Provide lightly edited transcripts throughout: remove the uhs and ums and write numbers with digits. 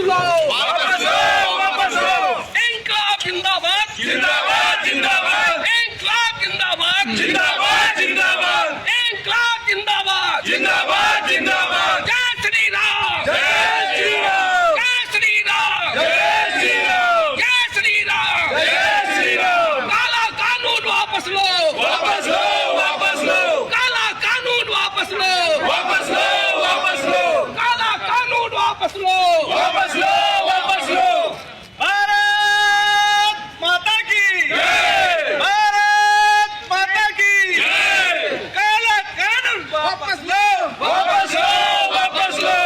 लो, वापस लो, वापस लो। इंकलाब जिंदाबाद, जिंदाबाद, जिंदाबाद, इंकलाब जिंदाबाद, जिंदाबाद, जिंदाबाद, इंकलाब जिंदाबाद, जिंदाबाद, जिंदाबाद। जय श्री राम, जय श्री राम, जय श्री राम, जय श्री राम, जय श्री राम, जय श्री राम। काला कानून वापस लो, वापस लो, वापस लो, काला कानून वापस लो, वापस लो, वापस लो, काला कानून वापस लो, वापस लो, वापस लो। भारत माता की जय, भारत माता की जय। काला कानून वापस लो वापस लो, वापस लो।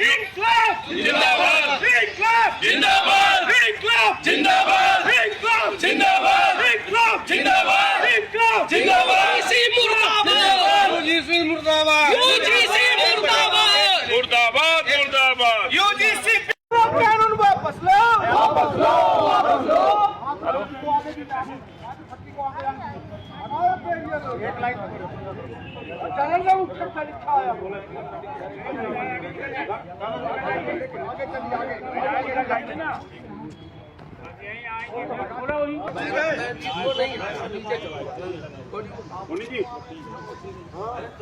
इंकलाब जिंदाबाद, इंकलाब जिंदाबाद, इंकलाब जिंदाबाद, इंकलाब जिंदाबाद, इंकलाब जिंदाबाद, इंकलाब जिंदाबाद, यूजीसी मुर्दाबाद, यूजीसी मुर्दाबाद यूजीसी मुर्दाबाद, मुर्दाबाद, मुर्दाबाद। यूजीसी कानून वापस लो वापस लो, वापस लो। चैनल का उत्तर से लिखा है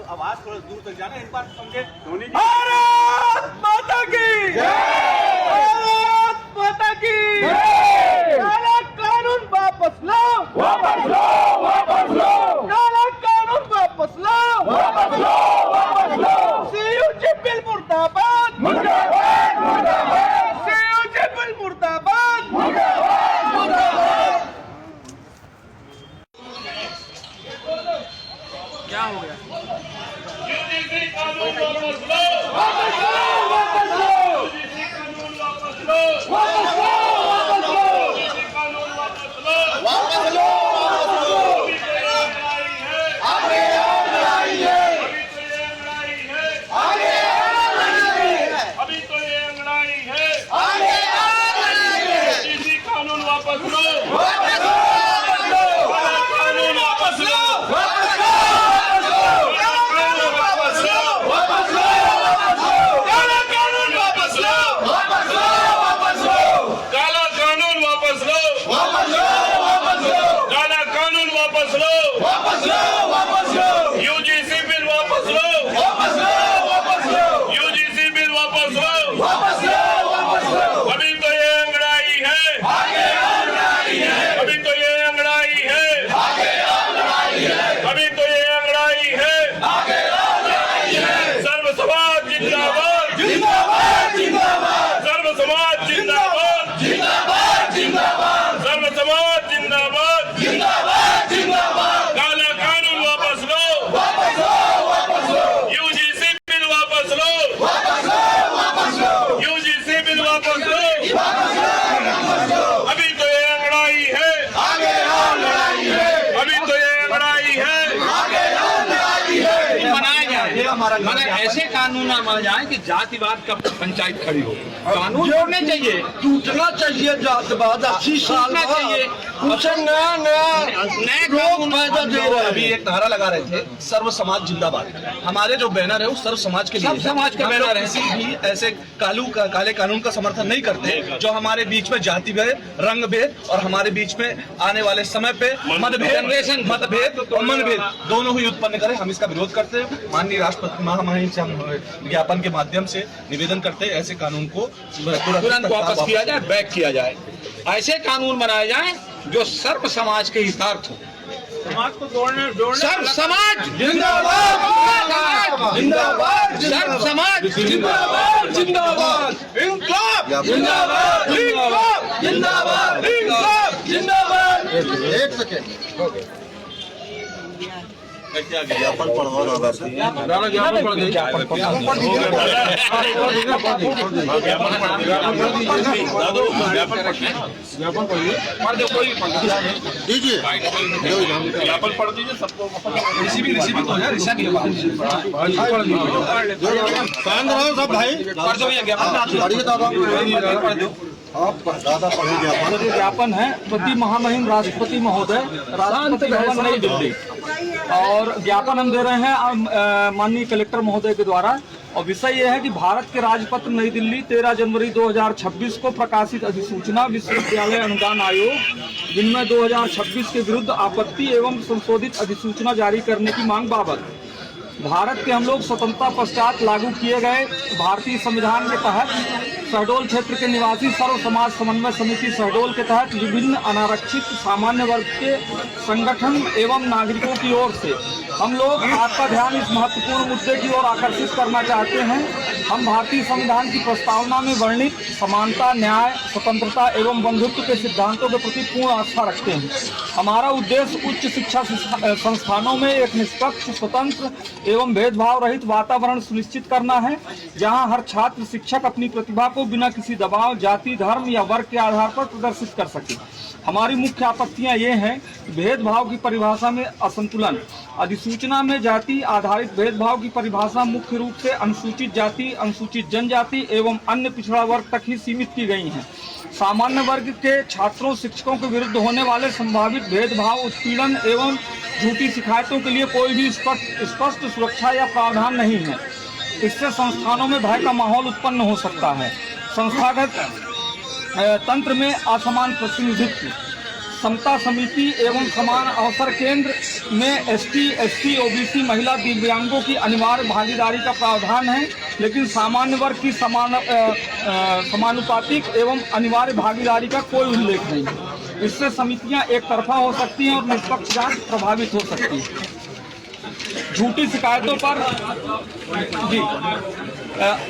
आवाज थोड़ा दूर तक जाना एक बार समझे। भारत माता की भारत माता की काला कानून वापस लो वापस लो, वापस लो, काला कानून वापस लो वापस लो, वापस लो। सीयूजी बिल मुर्दाबाद मुर्दाबाद, मुर्दाबाद, सीयूजी बिल मुर्दाबाद मुर्दाबाद, मुर्दाबाद। क्या हो गया? यूजीसी कानून वापस लो, वापस लो, वापस लो। यूजीसी कानून वापस लो, वापस लो, वापस लो। यूजीसी कानून वापस लो, वापस लो, वापस लो। अभी तो ये लड़ाई है, अभी तो ये लड़ाई है, आगे और लड़ाई है, अभी तो ये लड़ाई है, आगे और लड़ाई है। यूजीसी कानून वापस लो, वापस लो, वापस लो। कानून वापस लो, वापस लो, वापस लो। वापस लो, वापस लो, काला कानून वापस लो, वापस लो, वापस लो। काला कानून वापस लो, वापस लो, वापस लो। काला कानून वापस लो, वापस लो, वापस लो। यूजीसी बिल वापस लो, वापस लो, वापस लो। यूजीसी बिल वापस लो, वापस लो, वापस लो। अभी तो ये लड़ाई है, आगे और लड़ाई है, अभी तो ये लड़ाई है, आगे और लड़ाई है, अभी तो ये लड़ाई है, आगे और लड़ाई है। सर्व समाज जिंदाबाद, जिंदाबाद, जिंदाबाद। सर्व समाज जिंदाबाद, जिंदाबाद, जिंदाबाद। सर्व समाज जिंदाबाद, जिंदाबाद, जिंदाबाद। काला कानून वापस लो, वापस लो, वापस लो। यूजीसी बिल वापस लो, वापस लो, वापस लो। यूजीसी बिल वापस लो, वापस लो, वापस लो। अभी तो ये लड़ाई है, आगे और लड़ाई है, अभी तो ये लड़ाई है, आगे और लड़ाई है। बनाया जाए माने ऐसे कानून बनाए जाए कि जातिवाद का पंचायत खड़ी हो। कानून जोड़ने चाहिए, टूटना चाहिए जातिवाद 80 साल टूटना चाहिए। कुछ नया नया नए लोग कानून फायदा दे रहे हैं। अभी एक नारा लगा रहे थे सर्व समाज जिंदाबाद। हमारे जो बैनर है वो सर्व समाज के लिए सब है। समाज के हम बैनर लोग हैं। किसी भी ऐसे काले कानून का समर्थन नहीं करते जो हमारे बीच में जाति भेद, रंग भेद और हमारे बीच में आने वाले समय पे मतभेद और मनभेद दोनों ही उत्पन्न करे। हम इसका विरोध करते हैं। माननीय राष्ट्रपति महामहिम से हम ज्ञापन के माध्यम से निवेदन करते हैं ऐसे कानून को तुरंत वापस किया जाए, बैक किया जाए। ऐसे कानून बनाए जाए जो सर्व समाज के हितार्थ हो। समाज को जोड़ने सर्व समाज जिंदाबाद, जिंदाबाद, सर्व समाज जिंदाबाद, जिंदाबाद। इंकलाब जिंदाबाद, इंकलाब जिंदाबाद, इंकलाब जिंदाबाद। एक सेकेंड ज्ञापन पढ़वा रहा वैसे दीजिए ज्ञापन पढ़ दीजिए सबको। शांत रहो सब भाई। पढ़िए दादा, आप दादा पढ़िए ज्ञापन। ज्ञापन है प्रति महामहिम राष्ट्रपति महोदय, राष्ट्रपति भवन नई दिल्ली। और ज्ञापन हम दे रहे हैं माननीय कलेक्टर महोदय के द्वारा और विषय यह है कि भारत के राजपत्र नई दिल्ली 13 जनवरी 2026 को प्रकाशित अधिसूचना विश्वविद्यालय अनुदान आयोग जिनमें 2026 के विरुद्ध आपत्ति एवं संशोधित अधिसूचना जारी करने की मांग बाबत भारत के हम लोग स्वतंत्रता पश्चात लागू किए गए भारतीय संविधान के तहत शहडोल क्षेत्र के निवासी सर्व समाज समन्वय समिति शहडोल के तहत विभिन्न अनारक्षित सामान्य वर्ग के संगठन एवं नागरिकों की ओर से हम लोग आपका ध्यान इस महत्वपूर्ण मुद्दे की ओर आकर्षित करना चाहते हैं। हम भारतीय संविधान की प्रस्तावना में वर्णित समानता, न्याय, स्वतंत्रता एवं बंधुत्व के सिद्धांतों के प्रति पूर्ण आस्था रखते हैं। हमारा उद्देश्य उच्च शिक्षा संस्थानों में एक निष्पक्ष, स्वतंत्र एवं भेदभाव रहित वातावरण सुनिश्चित करना है, जहां हर छात्र शिक्षक अपनी प्रतिभा को बिना किसी दबाव, जाति, धर्म या वर्ग के आधार पर प्रदर्शित कर सके। हमारी मुख्य आपत्तियां ये हैं कि भेदभाव की परिभाषा में असंतुलन। अधिसूचना में जाति आधारित भेदभाव की परिभाषा मुख्य रूप से अनुसूचित जाति, अनुसूचित जनजाति एवं अन्य पिछड़ा वर्ग तक ही सीमित की गई हैं। सामान्य वर्ग के छात्रों, शिक्षकों के विरुद्ध होने वाले संभावित भेदभाव, उत्पीड़न एवं झूठी शिकायतों के लिए कोई भी स्पष्ट सुरक्षा या प्रावधान नहीं है। इससे संस्थानों में भय का माहौल उत्पन्न हो सकता है। संस्थागत तंत्र में असमान प्रतिनिधित्व, समता समिति एवं समान अवसर केंद्र में एसटी, एससी, ओबीसी, महिला, दिव्यांगों की अनिवार्य भागीदारी का प्रावधान है, लेकिन सामान्य वर्ग की समानुपातिक एवं अनिवार्य भागीदारी का कोई उल्लेख नहीं है। इससे समितियां एक तरफा हो सकती हैं और निष्पक्ष जांच प्रभावित हो सकती है। झूठी शिकायतों पर जी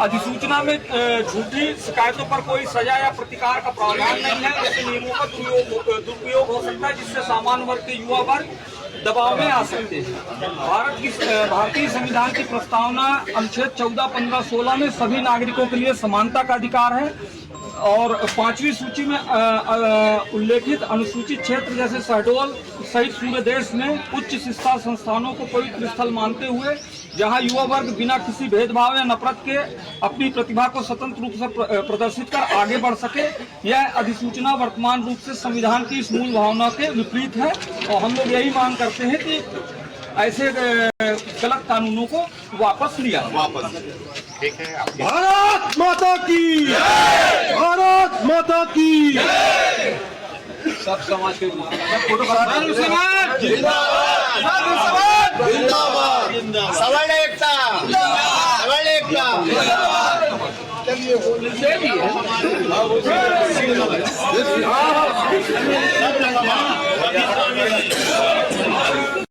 अधिसूचना में झूठी शिकायतों पर कोई सजा या प्रतिकार का प्रावधान नहीं है। ऐसे नियमों का दुरुपयोग हो सकता है, जिससे सामान्य वर्ग के युवा वर्ग दबाव में आ सकते हैं। भारतीय संविधान की प्रस्तावना अनुच्छेद 14, 15, 16 में सभी नागरिकों के लिए समानता का अधिकार है और 5वीं सूची में उल्लेखित अनुसूचित क्षेत्र जैसे शहडोल सहित पूरे देश में उच्च शिक्षा संस्थानों को पवित्र स्थल मानते हुए जहां युवा वर्ग बिना किसी भेदभाव या नफरत के अपनी प्रतिभा को स्वतंत्र रूप से प्रदर्शित कर आगे बढ़ सके। यह अधिसूचना वर्तमान रूप से संविधान की इस मूल भावना के विपरीत है और हम लोग यही मांग करते हैं कि ऐसे गलत कानूनों को वापस लिया भारत माता की जय, भारत माता की जय। सब समाज के सवर्ण एकता, सवर्ण एकता।